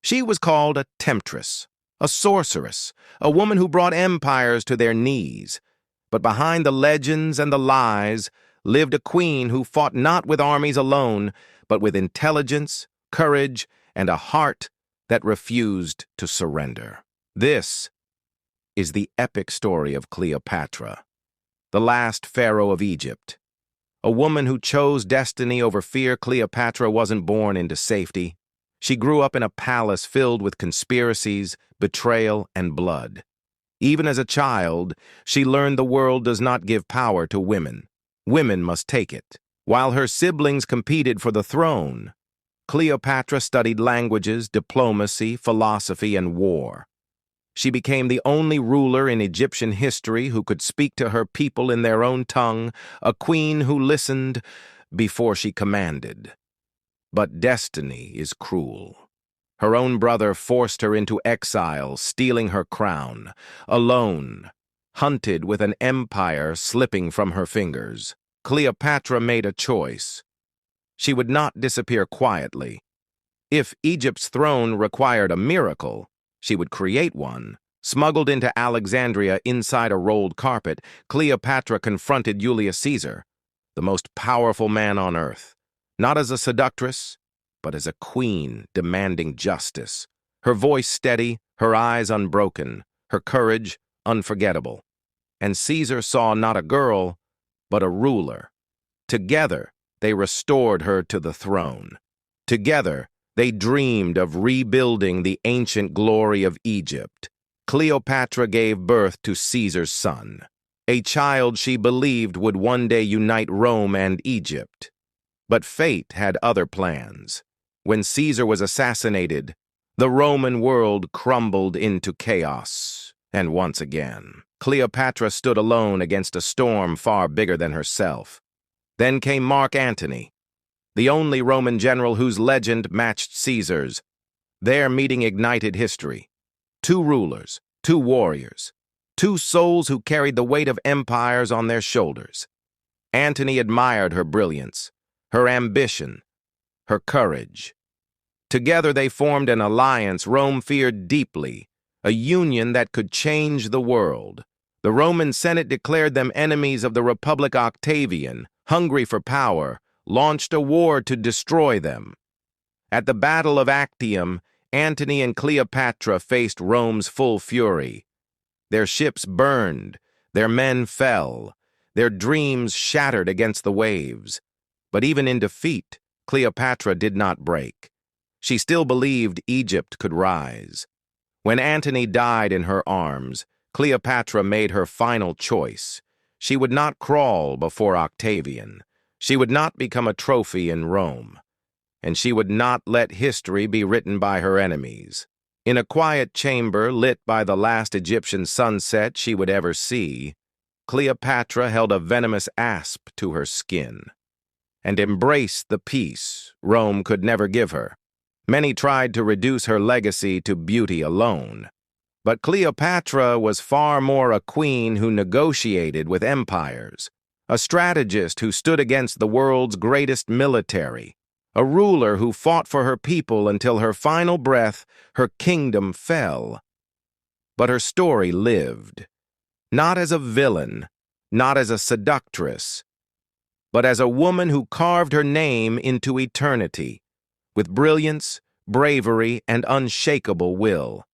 She was called a temptress, a sorceress, a woman who brought empires to their knees. But behind the legends and the lies lived a queen who fought not with armies alone, but with intelligence, courage, and a heart that refused to surrender. This is the epic story of Cleopatra, the last pharaoh of Egypt. A woman who chose destiny over fear. Cleopatra wasn't born into safety. She grew up in a palace filled with conspiracies, betrayal, and blood. Even as a child, she learned the world does not give power to women. Women must take it. While her siblings competed for the throne, Cleopatra studied languages, diplomacy, philosophy, and war. She became the only ruler in Egyptian history who could speak to her people in their own tongue, a queen who listened before she commanded. But destiny is cruel. Her own brother forced her into exile, stealing her crown. Alone, hunted with an empire slipping from her fingers, Cleopatra made a choice. She would not disappear quietly. If Egypt's throne required a miracle, she would create one. Smuggled into Alexandria inside a rolled carpet, Cleopatra confronted Julius Caesar, the most powerful man on earth. Not as a seductress, but as a queen demanding justice. Her voice steady, her eyes unbroken, her courage unforgettable. And Caesar saw not a girl, but a ruler. Together, they restored her to the throne. Together, they dreamed of rebuilding the ancient glory of Egypt. Cleopatra gave birth to Caesar's son, a child she believed would one day unite Rome and Egypt. But fate had other plans. When Caesar was assassinated, the Roman world crumbled into chaos. And once again, Cleopatra stood alone against a storm far bigger than herself. Then came Mark Antony, the only Roman general whose legend matched Caesar's. Their meeting ignited history. Two rulers, two warriors, two souls who carried the weight of empires on their shoulders. Antony admired her brilliance, her ambition, her courage. Together they formed an alliance Rome feared deeply, a union that could change the world. The Roman Senate declared them enemies of the Republic. Octavian, hungry for power, launched a war to destroy them. At the Battle of Actium, Antony and Cleopatra faced Rome's full fury. Their ships burned, their men fell, their dreams shattered against the waves. But even in defeat, Cleopatra did not break. She still believed Egypt could rise. When Antony died in her arms, Cleopatra made her final choice. She would not crawl before Octavian. She would not become a trophy in Rome. And she would not let history be written by her enemies. In a quiet chamber lit by the last Egyptian sunset she would ever see, Cleopatra held a venomous asp to her skin and embraced the peace Rome could never give her. Many tried to reduce her legacy to beauty alone. But Cleopatra was far more a queen who negotiated with empires, a strategist who stood against the world's greatest military, a ruler who fought for her people until her final breath, her kingdom fell. But her story lived, not as a villain, not as a seductress, but as a woman who carved her name into eternity, with brilliance, bravery, and unshakable will.